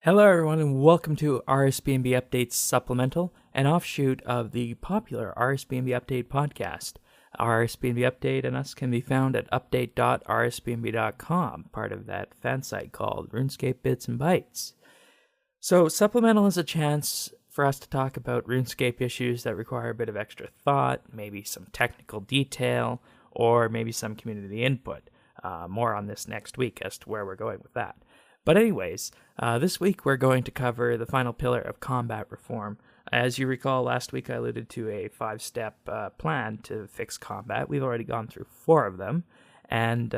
Hello everyone and welcome to RSBandB Updates Supplemental, an offshoot of the popular RSBandB Update podcast. RSBandB Update and us can be found at update.rsbnb.com, part of that fan site called RuneScape Bits and Bytes. So Supplemental is a chance for us to talk about RuneScape issues that require a bit of extra thought, maybe some technical detail, or maybe some community input. More on this next week as to where we're going with that. But anyways, this week we're going to cover the final pillar of combat reform. As you recall, last week I alluded to a 5-step plan to fix combat. We've already gone through 4 of them, and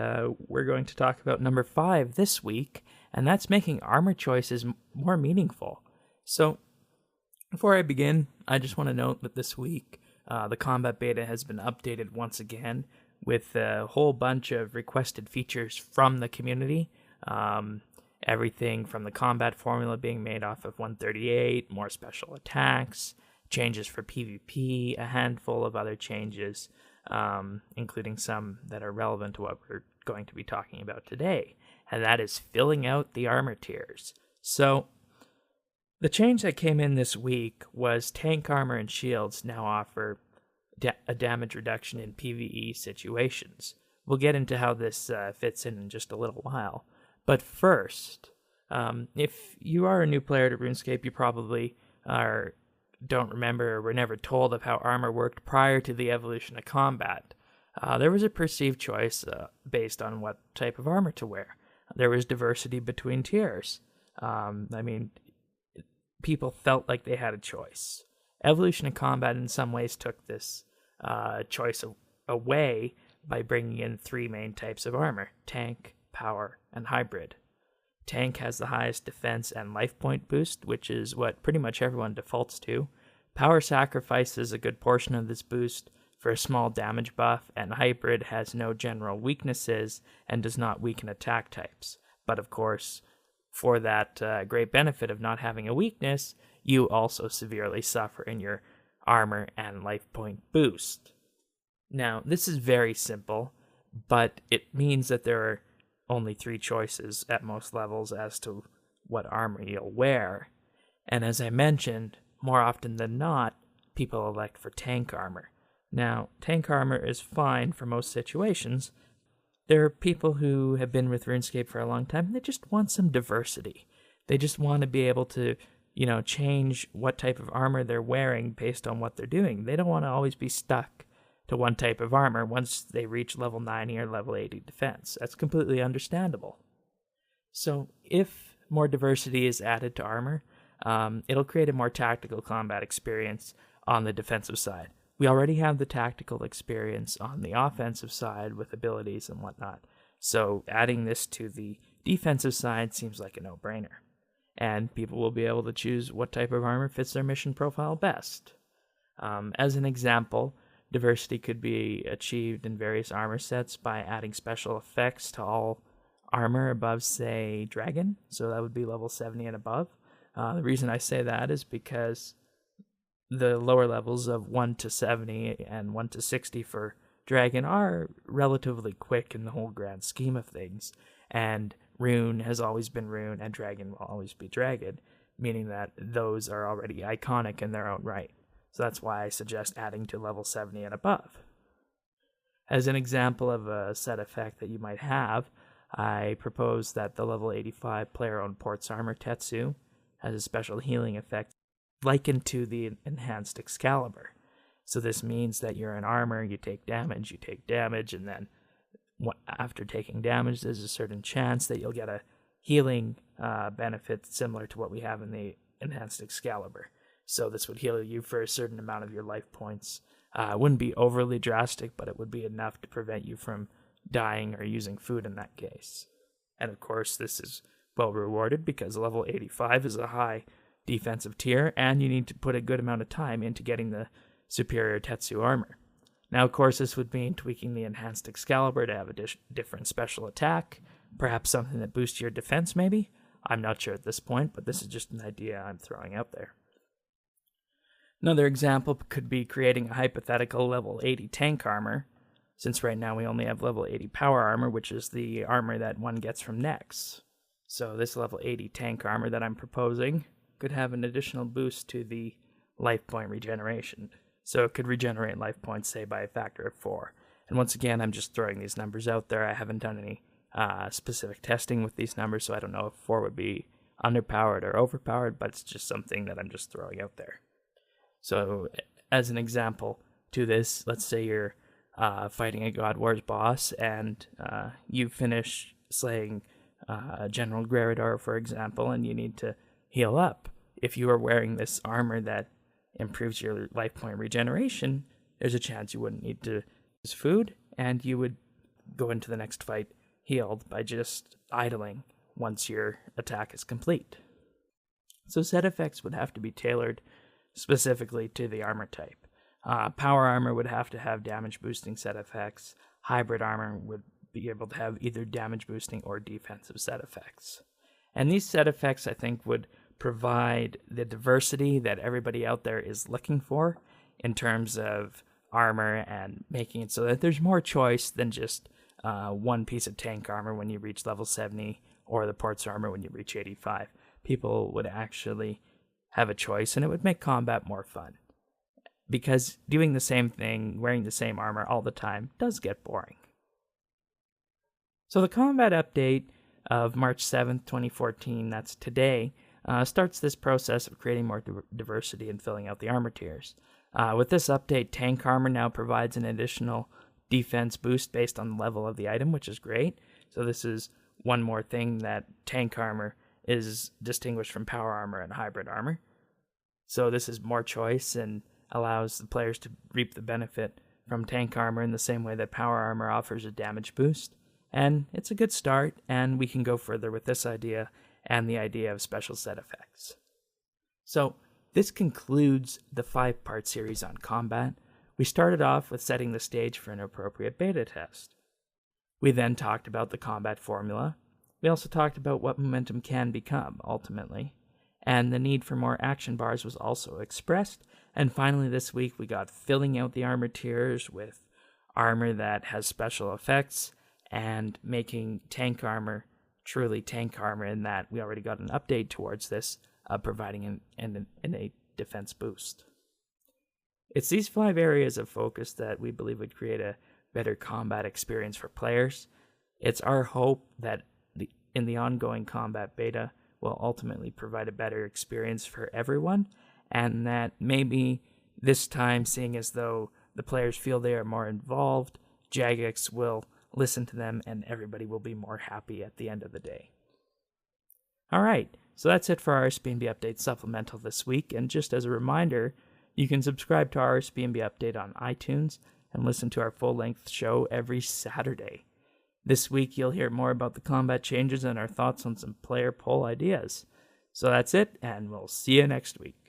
we're going to talk about number 5 this week, and that's making armor choices more meaningful. So, before I begin, I just want to note that this week the combat beta has been updated once again with a whole bunch of requested features from the community. Everything from the combat formula being made off of 138, more special attacks, changes for PvP, a handful of other changes, including some that are relevant to what we're going to be talking about today, and that is filling out the armor tiers. So, the change that came in this week was tank armor and shields now offer a damage reduction in PvE situations. We'll get into how this fits in just a little while. But first, if you are a new player to RuneScape, you probably don't remember or were never told of how armor worked prior to the evolution of combat. There was a perceived choice based on what type of armor to wear. There was diversity between tiers. People felt like they had a choice. Evolution of combat in some ways took this choice away by bringing in 3 main types of armor: tank, power, and hybrid. Tank has the highest defense and life point boost, which is what pretty much everyone defaults to. Power sacrifices a good portion of this boost for a small damage buff, and hybrid has no general weaknesses and does not weaken attack types. But of course, for that great benefit of not having a weakness, you also severely suffer in your armor and life point boost. Now, this is very simple, but it means that there are only 3 choices at most levels as to what armor you'll wear. And as I mentioned, more often than not, people elect for tank armor. Now, tank armor is fine for most situations. There are people who have been with RuneScape for a long time, and they just want some diversity. They just want to be able to, change what type of armor they're wearing based on what they're doing. They don't want to always be stuck to one type of armor once they reach level 90 or level 80 defense. That's completely understandable. So if more diversity is added to armor, it'll create a more tactical combat experience on the defensive side. We already have the tactical experience on the offensive side with abilities and whatnot. So adding this to the defensive side seems like a no-brainer. And people will be able to choose what type of armor fits their mission profile best. As an example, diversity could be achieved in various armor sets by adding special effects to all armor above, say, Dragon. So that would be level 70 and above. The reason I say that is because the lower levels of 1 to 70 and 1 to 60 for Dragon are relatively quick in the whole grand scheme of things. And Rune has always been Rune, and Dragon will always be Dragon, meaning that those are already iconic in their own right. So that's why I suggest adding to level 70 and above. As an example of a set effect that you might have, I propose that the level 85 player-owned Port's Armor Tetsu has a special healing effect likened to the enhanced Excalibur. So this means that you're in armor, you take damage, and then after taking damage, there's a certain chance that you'll get a healing benefit similar to what we have in the enhanced Excalibur. So this would heal you for a certain amount of your life points. It wouldn't be overly drastic, but it would be enough to prevent you from dying or using food in that case. And of course, this is well rewarded because level 85 is a high defensive tier, and you need to put a good amount of time into getting the superior Tetsu armor. Now, of course, this would mean tweaking the enhanced Excalibur to have a different special attack, perhaps something that boosts your defense, maybe? I'm not sure at this point, but this is just an idea I'm throwing out there. Another example could be creating a hypothetical level 80 tank armor, since right now we only have level 80 power armor, which is the armor that one gets from Nex. So this level 80 tank armor that I'm proposing could have an additional boost to the life point regeneration. So it could regenerate life points, say, by a factor of 4. And once again, I'm just throwing these numbers out there. I haven't done any specific testing with these numbers, so I don't know if 4 would be underpowered or overpowered, but it's just something that I'm just throwing out there. So as an example to this, let's say you're fighting a God Wars boss and you finish slaying General Greridor, for example, and you need to heal up. If you are wearing this armor that improves your life point regeneration, there's a chance you wouldn't need to use food, and you would go into the next fight healed by just idling once your attack is complete. So set effects would have to be tailored specifically to the armor type. Power armor would have to have damage boosting set effects. Hybrid armor would be able to have either damage boosting or defensive set effects. And these set effects, I think, would provide the diversity that everybody out there is looking for in terms of armor, and making it so that there's more choice than just one piece of tank armor when you reach level 70 or the ports armor when you reach 85. People would actually have a choice, and it would make combat more fun. Because doing the same thing, wearing the same armor all the time, does get boring. So the combat update of March 7th, 2014, that's today, starts this process of creating more diversity and filling out the armor tiers. With this update, tank armor now provides an additional defense boost based on the level of the item, which is great. So this is one more thing that tank armor is distinguished from power armor and hybrid armor. So this is more choice and allows the players to reap the benefit from tank armor in the same way that power armor offers a damage boost. And it's a good start, and we can go further with this idea and the idea of special set effects. So this concludes the 5-part series on combat. We started off with setting the stage for an appropriate beta test. We then talked about the combat formula. We also talked about what momentum can become, ultimately. And the need for more action bars was also expressed. And finally this week we got filling out the armor tiers with armor that has special effects, and making tank armor truly tank armor, in that we already got an update towards this, providing an innate defense boost. It's these 5 areas of focus that we believe would create a better combat experience for players. It's our hope that in the ongoing combat beta will ultimately provide a better experience for everyone, and that maybe this time, seeing as though the players feel they are more involved, Jagex will listen to them and everybody will be more happy at the end of the day. Alright, so that's it for our RSBandB Update Supplemental this week, and just as a reminder, you can subscribe to our RSBandB Update on iTunes and listen to our full-length show every Saturday. This week you'll hear more about the combat changes and our thoughts on some player poll ideas. So that's it, and we'll see you next week.